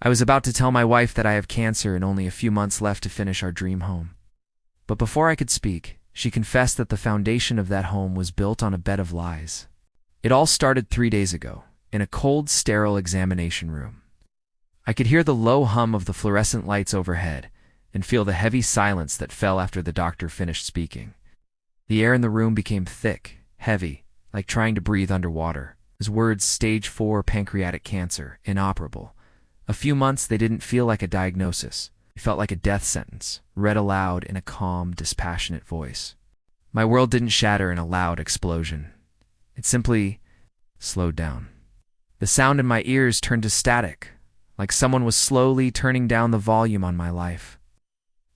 I was about to tell my wife that I have cancer and only a few months left to finish our dream home. But before I could speak, she confessed that the foundation of that home was built on a bed of lies. It all started 3 days ago, in a cold, sterile examination room. I could hear the low hum of the fluorescent lights overhead and feel the heavy silence that fell after the doctor finished speaking. The air in the room became thick, heavy, like trying to breathe underwater. His words, stage 4 pancreatic cancer, inoperable. A few months, they didn't feel like a diagnosis. It felt like a death sentence, read aloud in a calm, dispassionate voice. My world didn't shatter in a loud explosion. It simply slowed down. The sound in my ears turned to static, like someone was slowly turning down the volume on my life.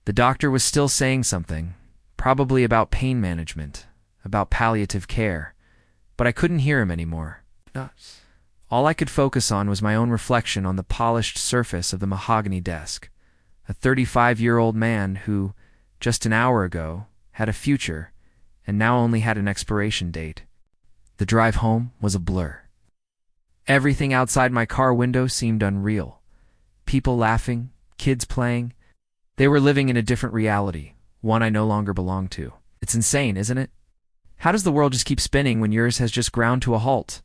The doctor was still saying something, probably about pain management, about palliative care, but I couldn't hear him anymore. All I could focus on was my own reflection on the polished surface of the mahogany desk. A 35-year-old man who, just an hour ago, had a future and now only had an expiration date. The drive home was a blur. Everything outside my car window seemed unreal. People laughing, kids playing. They were living in a different reality, one I no longer belonged to. It's insane, isn't it? How does the world just keep spinning when yours has just ground to a halt?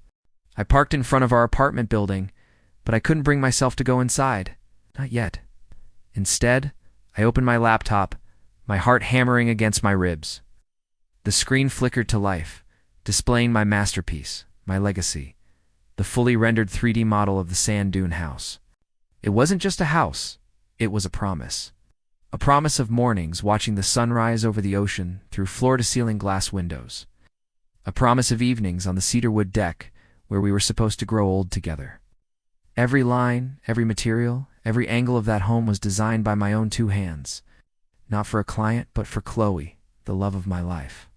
I parked in front of our apartment building, but I couldn't bring myself to go inside. Not yet. Instead, I opened my laptop, my heart hammering against my ribs. The screen flickered to life, displaying my masterpiece, my legacy, the fully rendered 3D model of the sand dune house. It wasn't just a house, it was a promise. A promise of mornings watching the sunrise over the ocean through floor-to-ceiling glass windows. A promise of evenings on the cedarwood deck where we were supposed to grow old together. Every line, every material, every angle of that home was designed by my own 2 hands. Not for a client, but for Chloe, the love of my life.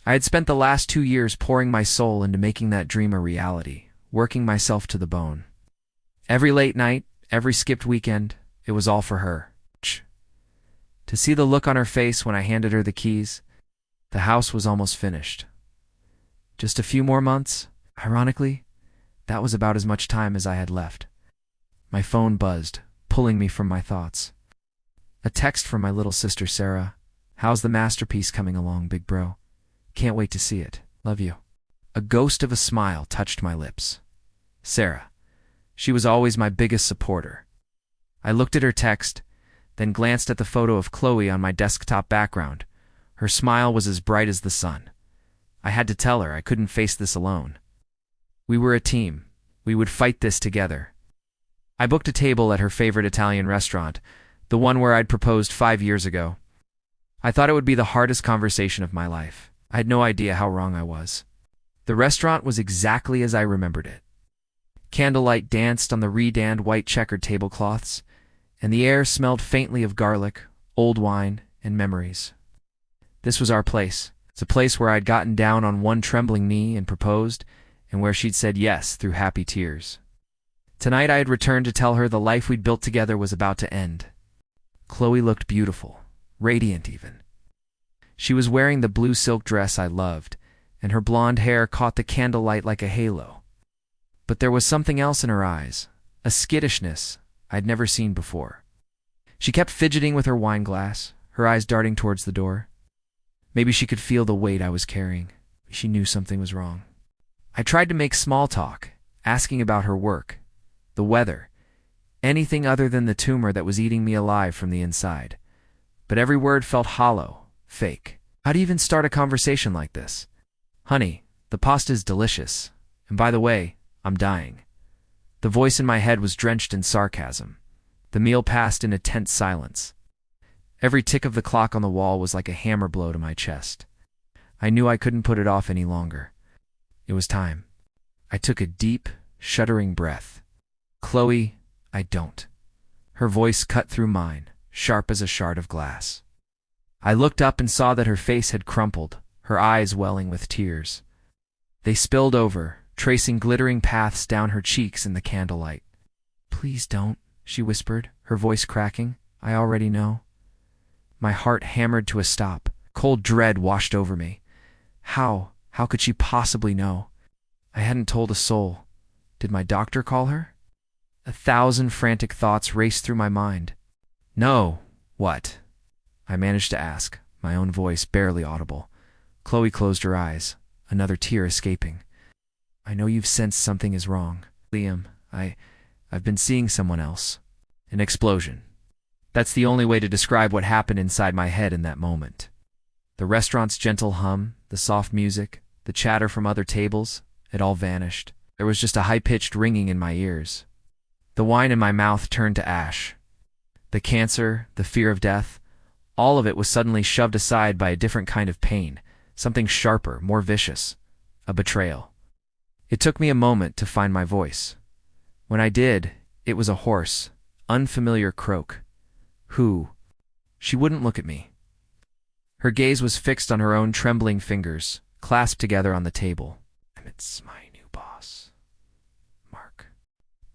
I had spent the last 2 years pouring my soul into making that dream a reality, working myself to the bone. Every late night, every skipped weekend, it was all for her. To see the look on her face when I handed her the keys, the house was almost finished. Just a few more months. Ironically, that was about as much time as I had left. My phone buzzed, pulling me from my thoughts. A text from my little sister Sarah. "How's the masterpiece coming along, big bro? Can't wait to see it. Love you." A ghost of a smile touched my lips. Sarah. She was always my biggest supporter. I looked at her text, then glanced at the photo of Chloe on my desktop background. Her smile was as bright as the sun. I had to tell her I couldn't face this alone. We were a team. We would fight this together. I booked a table at her favorite Italian restaurant, the one where I'd proposed 5 years ago. I thought it would be the hardest conversation of my life. I had no idea how wrong I was. The restaurant was exactly as I remembered it. Candlelight danced on the redanned white checkered tablecloths, and the air smelled faintly of garlic, old wine, and memories. This was our place. It's a place where I'd gotten down on one trembling knee and proposed, and where she'd said yes through happy tears. Tonight I had returned to tell her the life we'd built together was about to end. Chloe looked beautiful, radiant even. She was wearing the blue silk dress I loved, and her blonde hair caught the candlelight like a halo. But there was something else in her eyes, a skittishness I'd never seen before. She kept fidgeting with her wine glass, her eyes darting towards the door. Maybe she could feel the weight I was carrying. She knew something was wrong. I tried to make small talk, asking about her work, the weather, anything other than the tumor that was eating me alive from the inside. But every word felt hollow, fake. How do you even start a conversation like this? "Honey, the pasta's delicious. And by the way, I'm dying." The voice in my head was drenched in sarcasm. The meal passed in a tense silence. Every tick of the clock on the wall was like a hammer blow to my chest. I knew I couldn't put it off any longer. It was time. I took a deep, shuddering breath. "Chloe, I don't." Her voice cut through mine, sharp as a shard of glass. I looked up and saw that her face had crumpled, her eyes welling with tears. They spilled over, tracing glittering paths down her cheeks in the candlelight. "Please don't," she whispered, her voice cracking. "I already know." My heart hammered to a stop. Cold dread washed over me. How could she possibly know? I hadn't told a soul. Did my doctor call her? 1,000 frantic thoughts raced through my mind. No, what? I managed to ask, my own voice barely audible. Chloe closed her eyes, another tear escaping. I know you've sensed something is wrong. Liam, I've been seeing someone else. An explosion. That's the only way to describe what happened inside my head in that moment. The restaurant's gentle hum, the soft music, the chatter from other tables, it all vanished. There was just a high-pitched ringing in my ears. The wine in my mouth turned to ash. The cancer, the fear of death, all of it was suddenly shoved aside by a different kind of pain, something sharper, more vicious, a betrayal. It took me a moment to find my voice. When I did, it was a hoarse, unfamiliar croak. Who? She wouldn't look at me. Her gaze was fixed on her own trembling fingers, clasped together on the table. It's my new boss. Mark.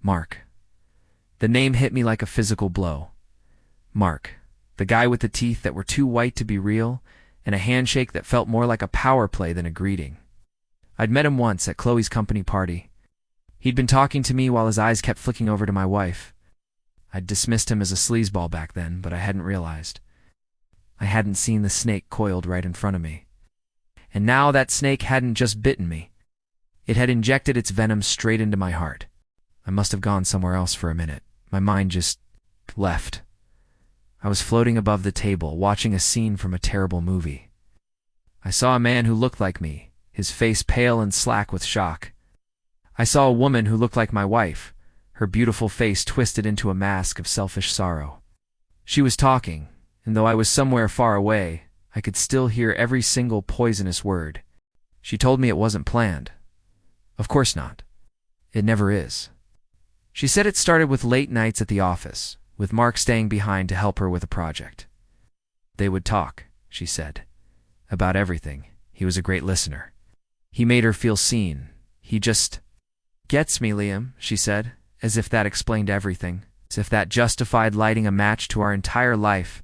Mark. The name hit me like a physical blow. Mark, the guy with the teeth that were too white to be real, and a handshake that felt more like a power play than a greeting. I'd met him once at Chloe's company party. He'd been talking to me while his eyes kept flicking over to my wife. I'd dismissed him as a sleazeball back then, but I hadn't realized. I hadn't seen the snake coiled right in front of me. And now that snake hadn't just bitten me. It had injected its venom straight into my heart. I must have gone somewhere else for a minute. My mind just left. I was floating above the table, watching a scene from a terrible movie. I saw a man who looked like me, his face pale and slack with shock. I saw a woman who looked like my wife, her beautiful face twisted into a mask of selfish sorrow. She was talking, and though I was somewhere far away, I could still hear every single poisonous word. She told me it wasn't planned. Of course not. It never is. She said it started with late nights at the office, with Mark staying behind to help her with a project. They would talk, she said, about everything. He was a great listener. He made her feel seen. He just gets me, Liam, she said, as if that explained everything, as if that justified lighting a match to our entire life.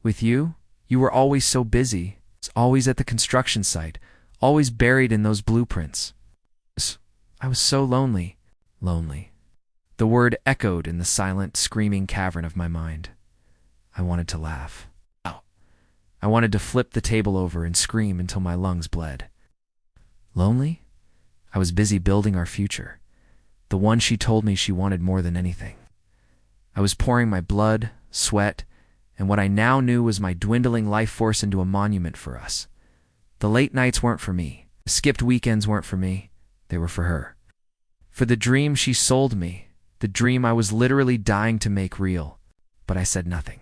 With you, you were always so busy, always at the construction site, always buried in those blueprints. I was so lonely. Lonely. The word echoed in the silent, screaming cavern of my mind. I wanted to laugh. I wanted to flip the table over and scream until my lungs bled. Lonely? I was busy building our future, the one she told me she wanted more than anything. I was pouring my blood, sweat, and what I now knew was my dwindling life force into a monument for us. The late nights weren't for me. The skipped weekends weren't for me. They were for her. For the dream she sold me, the dream I was literally dying to make real. But I said nothing.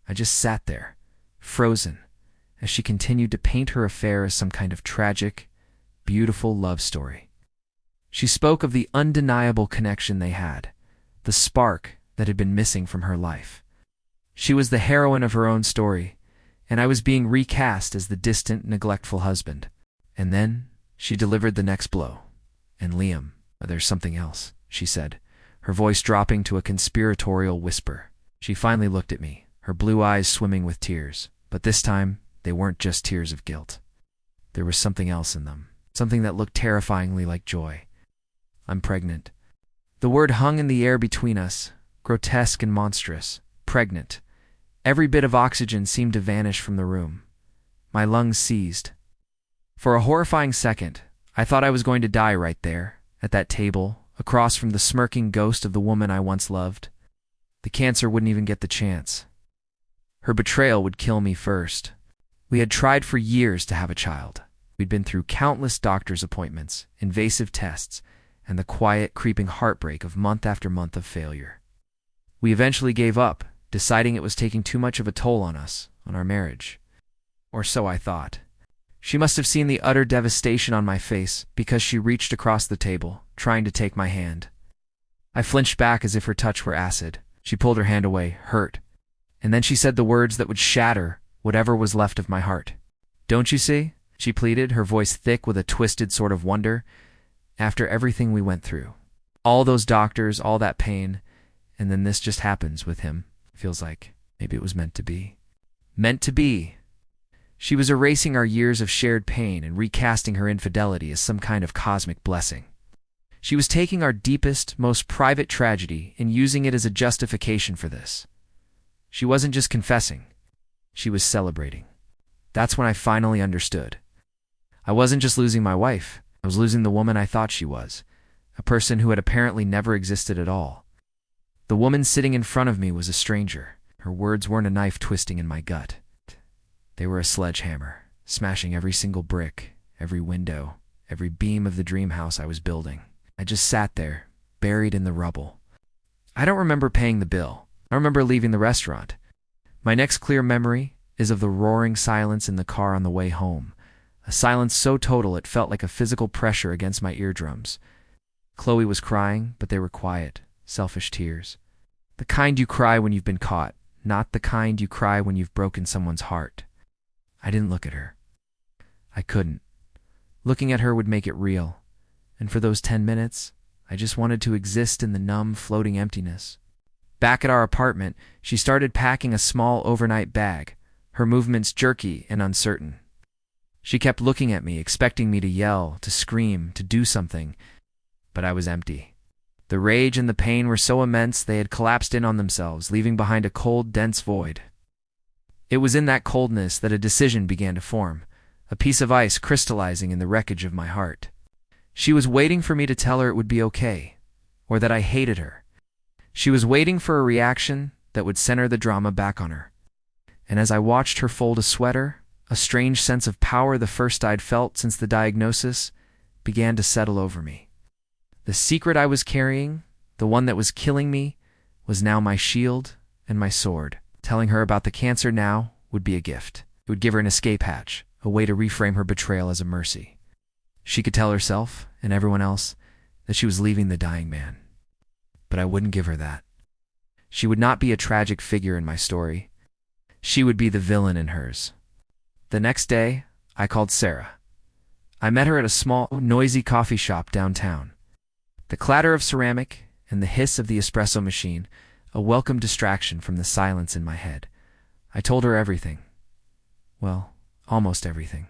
I just sat there, frozen, as she continued to paint her affair as some kind of tragic, beautiful love story. She spoke of the undeniable connection they had, the spark that had been missing from her life. She was the heroine of her own story, and I was being recast as the distant, neglectful husband. And then she delivered the next blow. And Liam, there's something else, she said, her voice dropping to a conspiratorial whisper. She finally looked at me, her blue eyes swimming with tears. But this time, they weren't just tears of guilt. There was something else in them, something that looked terrifyingly like joy. I'm pregnant. The word hung in the air between us, grotesque and monstrous. Pregnant. Every bit of oxygen seemed to vanish from the room. My lungs seized. For a horrifying second, I thought I was going to die right there, at that table, across from the smirking ghost of the woman I once loved. The cancer wouldn't even get the chance. Her betrayal would kill me first. We had tried for years to have a child. We'd been through countless doctor's appointments, invasive tests, and the quiet, creeping heartbreak of month after month of failure. We eventually gave up, deciding it was taking too much of a toll on us, on our marriage. Or so I thought. She must have seen the utter devastation on my face because she reached across the table, trying to take my hand. I flinched back as if her touch were acid. She pulled her hand away, hurt. And then she said the words that would shatter whatever was left of my heart. Don't you see? She pleaded, her voice thick with a twisted sort of wonder. After everything we went through, all those doctors, all that pain, and then this just happens with him. Feels like maybe it was meant to be. Meant to be. She was erasing our years of shared pain and recasting her infidelity as some kind of cosmic blessing. She was taking our deepest, most private tragedy and using it as a justification for this. She wasn't just confessing. She was celebrating. That's when I finally understood. I wasn't just losing my wife. I was losing the woman I thought she was, a person who had apparently never existed at all. The woman sitting in front of me was a stranger. Her words weren't a knife twisting in my gut. They were a sledgehammer, smashing every single brick, every window, every beam of the dream house I was building. I just sat there, buried in the rubble. I don't remember paying the bill. I remember leaving the restaurant. My next clear memory is of the roaring silence in the car on the way home, a silence so total it felt like a physical pressure against my eardrums. Chloe was crying, but they were quiet, selfish tears. The kind you cry when you've been caught, not the kind you cry when you've broken someone's heart. I didn't look at her. I couldn't. Looking at her would make it real, and for those 10 minutes, I just wanted to exist in the numb, floating emptiness. Back at our apartment, she started packing a small overnight bag, her movements jerky and uncertain. She kept looking at me, expecting me to yell, to scream, to do something, but I was empty. The rage and the pain were so immense they had collapsed in on themselves, leaving behind a cold, dense void. It was in that coldness that a decision began to form, a piece of ice crystallizing in the wreckage of my heart. She was waiting for me to tell her it would be okay, or that I hated her. She was waiting for a reaction that would center the drama back on her. And as I watched her fold a sweater, a strange sense of power, the first I'd felt since the diagnosis, began to settle over me. The secret I was carrying, the one that was killing me, was now my shield and my sword. Telling her about the cancer now would be a gift. It would give her an escape hatch, a way to reframe her betrayal as a mercy. She could tell herself, and everyone else, that she was leaving the dying man. But I wouldn't give her that. She would not be a tragic figure in my story. She would be the villain in hers. The next day, I called Sarah. I met her at a small, noisy coffee shop downtown. The clatter of ceramic and the hiss of the espresso machine, a welcome distraction from the silence in my head. I told her everything. Well, almost everything.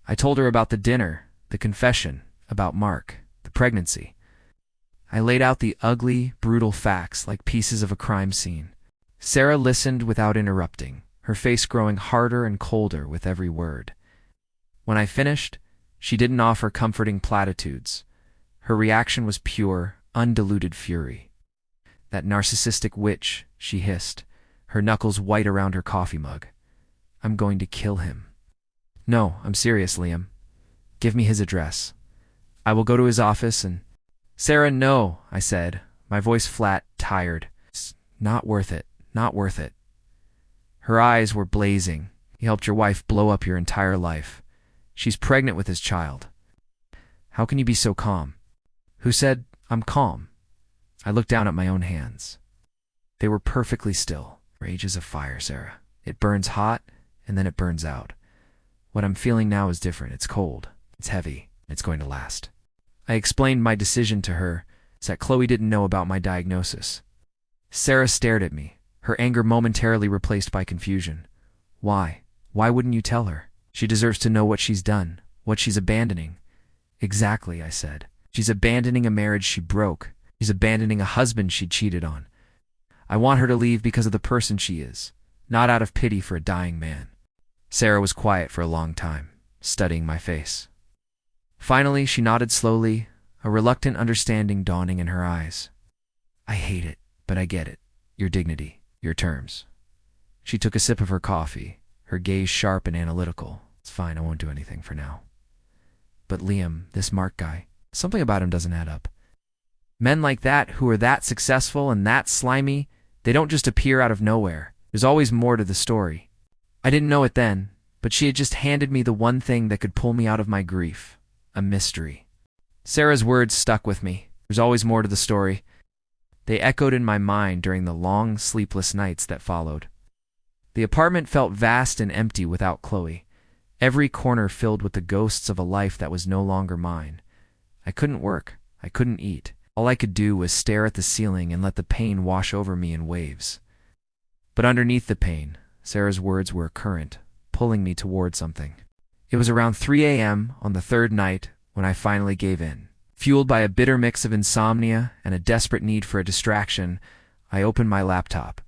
I told her about the dinner, the confession, about Mark, the pregnancy. I laid out the ugly, brutal facts like pieces of a crime scene. Sarah listened without interrupting, her face growing harder and colder with every word. When I finished, she didn't offer comforting platitudes. Her reaction was pure, undiluted fury. That narcissistic witch, she hissed, her knuckles white around her coffee mug. I'm going to kill him. No, I'm serious, Liam. Give me his address. I will go to his office and... Sarah, no, I said, my voice flat, tired. It's not worth it, not worth it. Her eyes were blazing. He helped your wife blow up your entire life. She's pregnant with his child. How can you be so calm? Who said I'm calm? I looked down at my own hands. They were perfectly still. Rage is a fire, Sarah. It burns hot, and then it burns out. What I'm feeling now is different. It's cold. It's heavy. It's going to last. I explained my decision to her, so that Chloe didn't know about my diagnosis. Sarah stared at me, her anger momentarily replaced by confusion. Why? Why wouldn't you tell her? She deserves to know what she's done, what she's abandoning. Exactly, I said. She's abandoning a marriage she broke. She's abandoning a husband she cheated on. I want her to leave because of the person she is, not out of pity for a dying man. Sarah was quiet for a long time, studying my face. Finally, she nodded slowly, a reluctant understanding dawning in her eyes. I hate it, but I get it. Your dignity, your terms. She took a sip of her coffee, her gaze sharp and analytical. It's fine, I won't do anything for now. But Liam, this Mark guy, something about him doesn't add up. Men like that, who are that successful and that slimy, they don't just appear out of nowhere. There's always more to the story. I didn't know it then, but she had just handed me the one thing that could pull me out of my grief. A mystery. Sarah's words stuck with me. There's always more to the story. They echoed in my mind during the long, sleepless nights that followed. The apartment felt vast and empty without Chloe, every corner filled with the ghosts of a life that was no longer mine. I couldn't work. I couldn't eat. All I could do was stare at the ceiling and let the pain wash over me in waves. But underneath the pain, Sarah's words were a current, pulling me toward something. It was around 3 a.m. on the third night when I finally gave in. Fueled by a bitter mix of insomnia and a desperate need for a distraction, I opened my laptop.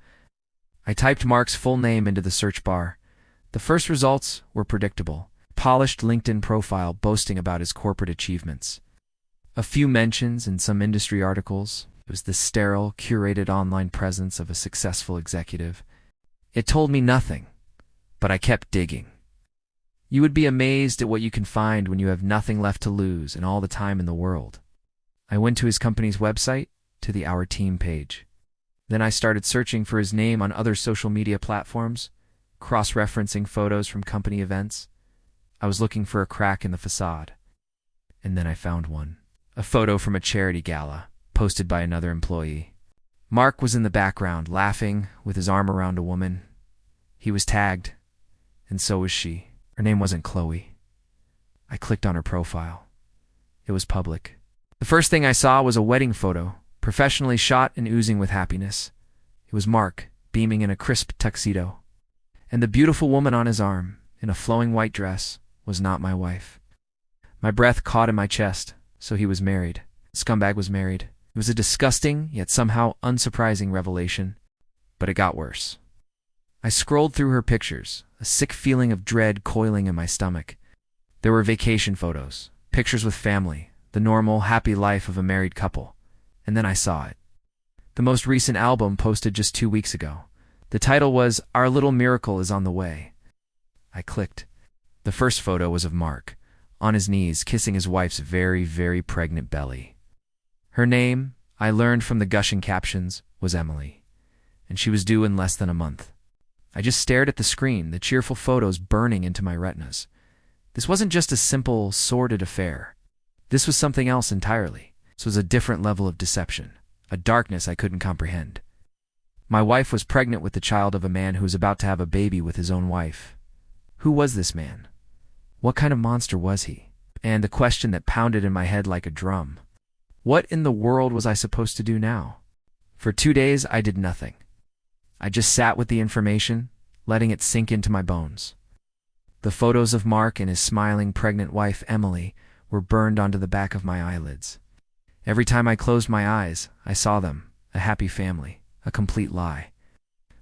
I typed Mark's full name into the search bar. The first results were predictable. Polished LinkedIn profile boasting about his corporate achievements. A few mentions in some industry articles. It was the sterile, curated online presence of a successful executive. It told me nothing, but I kept digging. You would be amazed at what you can find when you have nothing left to lose and all the time in the world. I went to his company's website, to the Our Team page. Then I started searching for his name on other social media platforms, cross-referencing photos from company events. I was looking for a crack in the facade. And then I found one. A photo from a charity gala, posted by another employee. Mark was in the background, laughing, with his arm around a woman. He was tagged, and so was she. Her name wasn't Chloe. I clicked on her profile. It was public. The first thing I saw was a wedding photo, professionally shot and oozing with happiness. It was Mark, beaming in a crisp tuxedo. And the beautiful woman on his arm, in a flowing white dress, was not my wife. My breath caught in my chest, so he was married. The scumbag was married. It was a disgusting, yet somehow unsurprising revelation. But it got worse. I scrolled through her pictures, a sick feeling of dread coiling in my stomach. There were vacation photos, pictures with family, the normal, happy life of a married couple. And then I saw it. The most recent album posted just 2 weeks ago. The title was Our Little Miracle is on the Way. I clicked. The first photo was of Mark, on his knees, kissing his wife's very, very pregnant belly. Her name, I learned from the gushing captions, was Emily, and she was due in less than a month. I just stared at the screen, the cheerful photos burning into my retinas. This wasn't just a simple, sordid affair. This was something else entirely. This was a different level of deception, a darkness I couldn't comprehend. My wife was pregnant with the child of a man who was about to have a baby with his own wife. Who was this man? What kind of monster was he? And the question that pounded in my head like a drum. What in the world was I supposed to do now? For 2 days, I did nothing. I just sat with the information, letting it sink into my bones. The photos of Mark and his smiling pregnant wife, Emily, were burned onto the back of my eyelids. Every time I closed my eyes, I saw them, a happy family, a complete lie.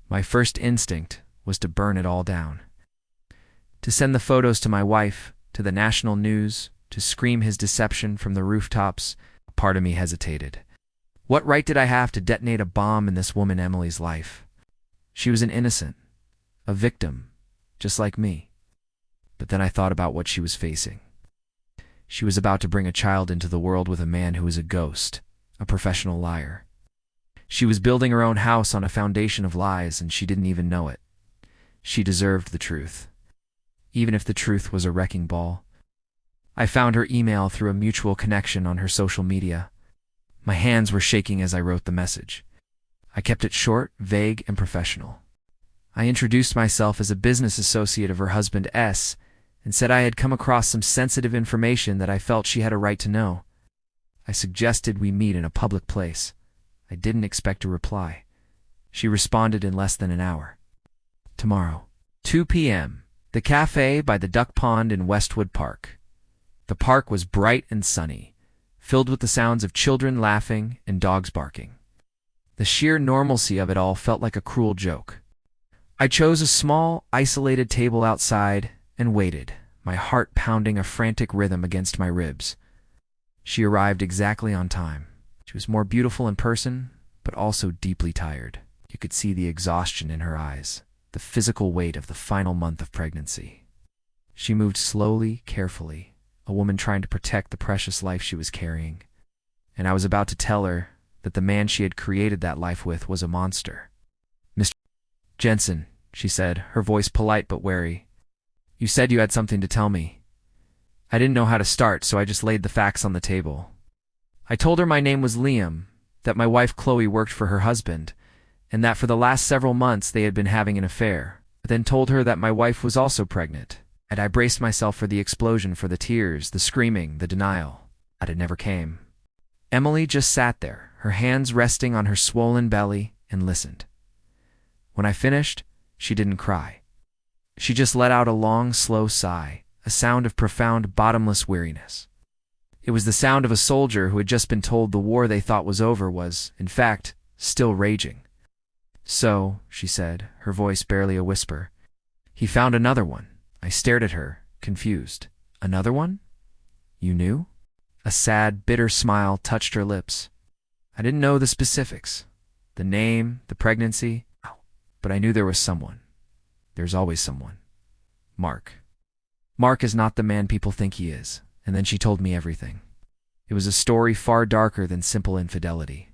My first instinct was to burn it all down. To send the photos to my wife, to the national news, to scream his deception from the rooftops. Part of me hesitated. What right did I have to detonate a bomb in this woman Emily's life? She was an innocent, a victim, just like me. But then I thought about what she was facing. She was about to bring a child into the world with a man who was a ghost, a professional liar. She was building her own house on a foundation of lies, and she didn't even know it. She deserved the truth, even if the truth was a wrecking ball. I found her email through a mutual connection on her social media. My hands were shaking as I wrote the message. I kept it short, vague, and professional. I introduced myself as a business associate of her husband S, and said I had come across some sensitive information that I felt she had a right to know. I suggested we meet in a public place. I didn't expect a reply. She responded in less than an hour. Tomorrow, 2 p.m., the cafe by the duck pond in Westwood Park. The park was bright and sunny, filled with the sounds of children laughing and dogs barking. The sheer normalcy of it all felt like a cruel joke. I chose a small, isolated table outside and waited, my heart pounding a frantic rhythm against my ribs. She arrived exactly on time. She was more beautiful in person, but also deeply tired. You could see the exhaustion in her eyes, the physical weight of the final month of pregnancy. She moved slowly, carefully, a woman trying to protect the precious life she was carrying. And I was about to tell her that the man she had created that life with was a monster. "Mr. Jensen," she said, her voice polite but wary. "You said you had something to tell me." I didn't know how to start, so I just laid the facts on the table. I told her my name was Liam, that my wife Chloe worked for her husband, and that for the last several months they had been having an affair. I then told her that my wife was also pregnant, and I braced myself for the explosion, for the tears, the screaming, the denial. But it never came. Emily just sat there, her hands resting on her swollen belly, and listened. When I finished, she didn't cry. She just let out a long, slow sigh, a sound of profound, bottomless weariness. It was the sound of a soldier who had just been told the war they thought was over was, in fact, still raging. "So," she said, her voice barely a whisper, "he found another one." I stared at her, confused. "Another one? You knew?" A sad, bitter smile touched her lips. "I didn't know the specifics, the name, the pregnancy, but I knew there was someone. There's always someone. Mark. Mark is not the man people think he is." And then she told me everything. It was a story far darker than simple infidelity.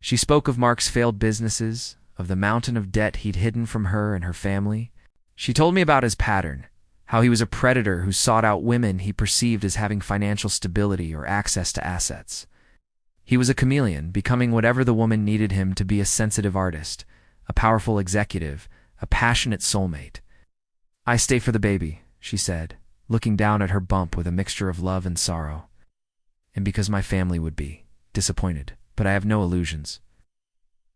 She spoke of Mark's failed businesses, of the mountain of debt he'd hidden from her and her family. She told me about his pattern, how he was a predator who sought out women he perceived as having financial stability or access to assets. He was a chameleon, becoming whatever the woman needed him to be: a sensitive artist, a powerful executive, a passionate soulmate. "I stay for the baby," she said, looking down at her bump with a mixture of love and sorrow. "And because my family would be disappointed, but I have no illusions.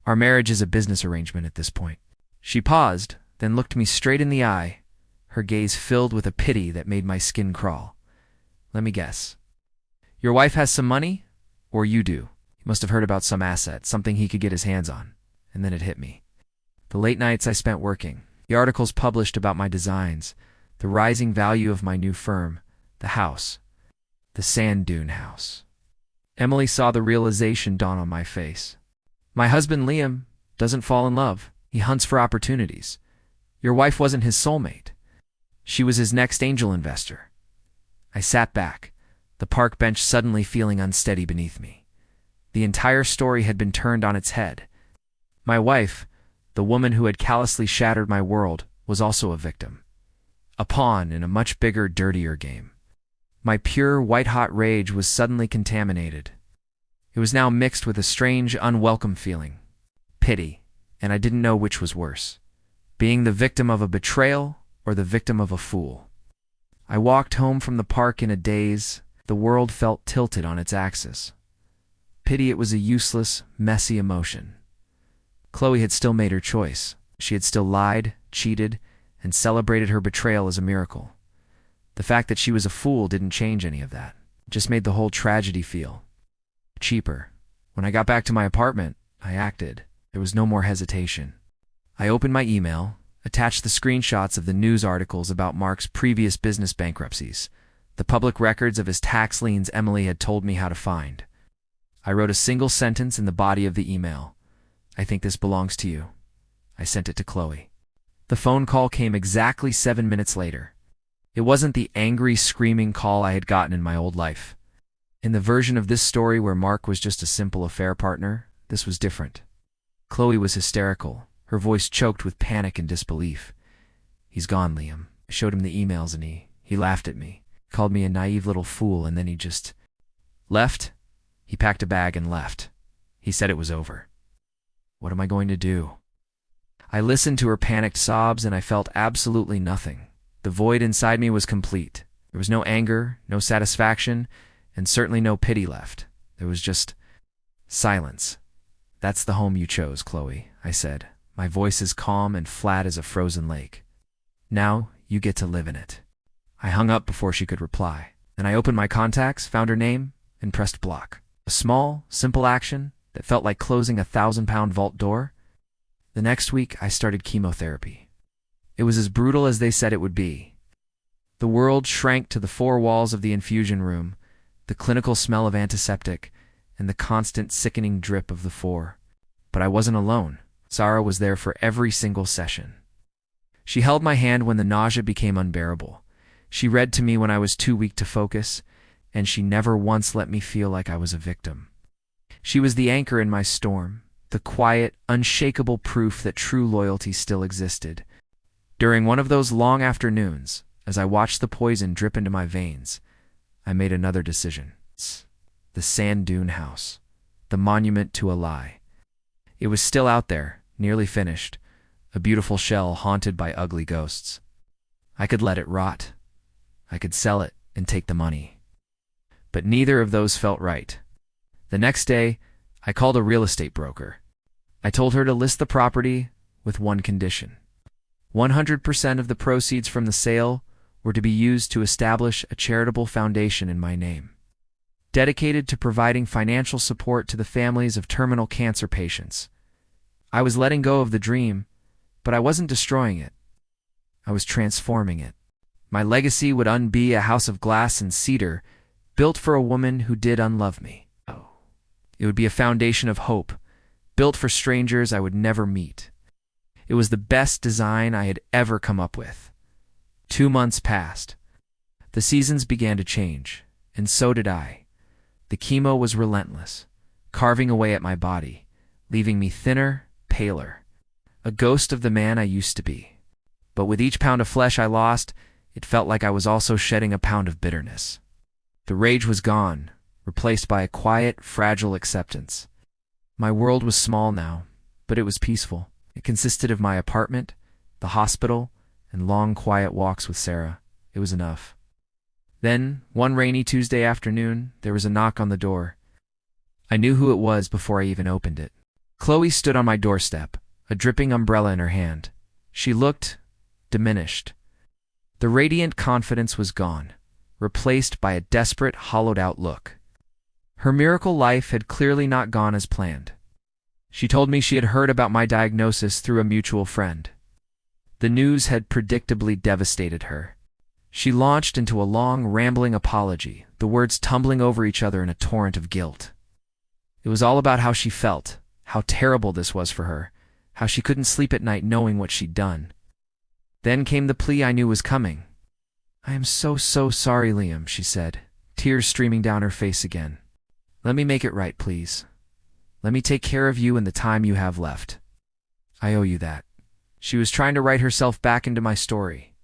Our marriage is a business arrangement at this point." She paused, then looked me straight in the eye, her gaze filled with a pity that made my skin crawl. "Let me guess. Your wife has some money? Or you do? He must have heard about some asset, something he could get his hands on." And then it hit me. The late nights I spent working, the articles published about my designs, the rising value of my new firm, the house, the sand dune house. Emily saw the realization dawn on my face. "My husband, Liam, doesn't fall in love. He hunts for opportunities. Your wife wasn't his soulmate. She was his next angel investor." I sat back, the park bench suddenly feeling unsteady beneath me. The entire story had been turned on its head. My wife, the woman who had callously shattered my world, was also a victim. A pawn in a much bigger, dirtier game. My pure, white-hot rage was suddenly contaminated. It was now mixed with a strange, unwelcome feeling. Pity, and I didn't know which was worse. Being the victim of a betrayal or the victim of a fool. I walked home from the park in a daze. The world felt tilted on its axis. Pity, it was a useless, messy emotion. Chloe had still made her choice. She had still lied, cheated, and celebrated her betrayal as a miracle. The fact that she was a fool didn't change any of that. It just made the whole tragedy feel cheaper. When I got back to my apartment, I acted. There was no more hesitation. I opened my email, attached the screenshots of the news articles about Mark's previous business bankruptcies, the public records of his tax liens Emily had told me how to find. I wrote a single sentence in the body of the email. "I think this belongs to you." I sent it to Chloe. The phone call came exactly 7 minutes later. It wasn't the angry, screaming call I had gotten in my old life. In the version of this story where Mark was just a simple affair partner, this was different. Chloe was hysterical, her voice choked with panic and disbelief. "He's gone, Liam." I showed him the emails and he laughed at me, called me a naive little fool, and then he just left. He packed a bag and left. He said it was over. What am I going to do? I listened to her panicked sobs and I felt absolutely nothing. The void inside me was complete. There was no anger, no satisfaction, and certainly no pity left. There was just silence. "That's the home you chose, Chloe," I said, my voice as calm and flat as a frozen lake. "Now you get to live in it." I hung up before she could reply. Then I opened my contacts, found her name, and pressed block. A small, simple action that felt like closing a 1,000-pound vault door. The next week, I started chemotherapy. It was as brutal as they said it would be. The world shrank to the four walls of the infusion room, the clinical smell of antiseptic, and the constant sickening drip of the four. But I wasn't alone. Sarah was there for every single session. She held my hand when the nausea became unbearable. She read to me when I was too weak to focus, and she never once let me feel like I was a victim. She was the anchor in my storm, the quiet, unshakable proof that true loyalty still existed. During one of those long afternoons, as I watched the poison drip into my veins, I made another decision. The sand dune house, the monument to a lie. It was still out there, nearly finished, a beautiful shell haunted by ugly ghosts. I could let it rot. I could sell it and take the money. But neither of those felt right. The next day, I called a real estate broker. I told her to list the property with one condition. 100% of the proceeds from the sale were to be used to establish a charitable foundation in my name. dedicated to providing financial support to the families of terminal cancer patients. I was letting go of the dream, but I wasn't destroying it. I was transforming it. My legacy would be a house of glass and cedar, built for a woman who did unlove me. It would be a foundation of hope, built for strangers I would never meet. It was the best design I had ever come up with. 2 months passed. The seasons began to change, and so did I. The chemo was relentless, carving away at my body, leaving me thinner, paler, a ghost of the man I used to be. But with each pound of flesh I lost, it felt like I was also shedding a pound of bitterness. The rage was gone, replaced by a quiet, fragile acceptance. My world was small now, but it was peaceful. It consisted of my apartment, the hospital, and long, quiet walks with Sarah. It was enough. Then, one rainy Tuesday afternoon, there was a knock on the door. I knew who it was before I even opened it. Chloe stood on my doorstep, a dripping umbrella in her hand. She looked diminished. The radiant confidence was gone, replaced by a desperate, hollowed-out look. Her miracle life had clearly not gone as planned. She told me she had heard about my diagnosis through a mutual friend. The news had predictably devastated her. She launched into a long, rambling apology, the words tumbling over each other in a torrent of guilt. It was all about how she felt, how terrible this was for her, how she couldn't sleep at night knowing what she'd done. Then came the plea I knew was coming. "I am so sorry, Liam," she said, tears streaming down her face again. "Let me make it right, please. Let me take care of you in the time you have left. I owe you that." She was trying to write herself back into my story,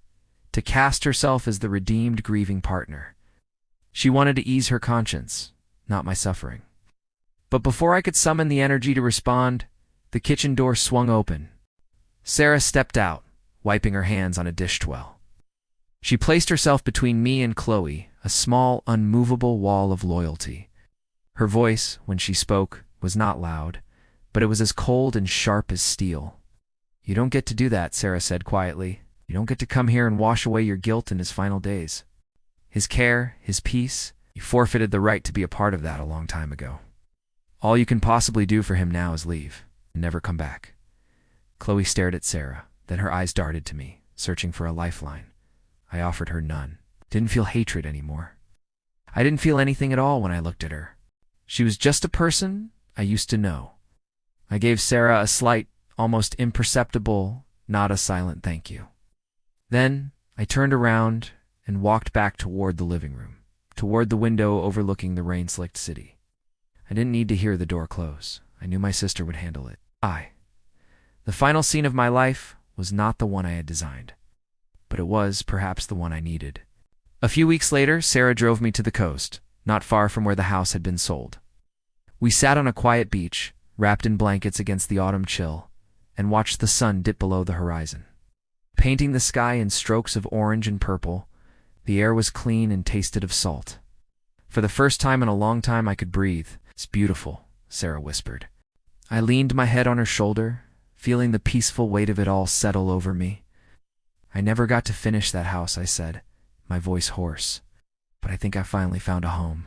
to cast herself as the redeemed, grieving partner. She wanted to ease her conscience, not my suffering. But before I could summon the energy to respond, the kitchen door swung open. Sarah stepped out, wiping her hands on a dish towel. She placed herself between me and Chloe, a small, unmovable wall of loyalty. Her voice, when she spoke, was not loud, but it was as cold and sharp as steel. "You don't get to do that," Sarah said quietly. "You don't get to come here and wash away your guilt in his final days. His care, his peace, you forfeited the right to be a part of that a long time ago. All you can possibly do for him now is leave, and never come back." Chloe stared at Sarah, then her eyes darted to me, searching for a lifeline. I offered her none. Didn't feel hatred anymore. I didn't feel anything at all when I looked at her. She was just a person I used to know. I gave Sarah a slight, almost imperceptible, not a silent thank you. Then I turned around and walked back toward the living room, toward the window overlooking the rain-slicked city. I didn't need to hear the door close. I knew my sister would handle it. The final scene of my life was not the one I had designed, but it was perhaps the one I needed. A few weeks later, Sarah drove me to the coast, not far from where the house had been sold. We sat on a quiet beach, wrapped in blankets against the autumn chill, and watched the sun dip below the horizon. Painting the sky in strokes of orange and purple, the air was clean and tasted of salt. For the first time in a long time I could breathe. "It's beautiful," Sarah whispered. I leaned my head on her shoulder, feeling the peaceful weight of it all settle over me. "I never got to finish that house," I said, my voice hoarse, "but I think I finally found a home."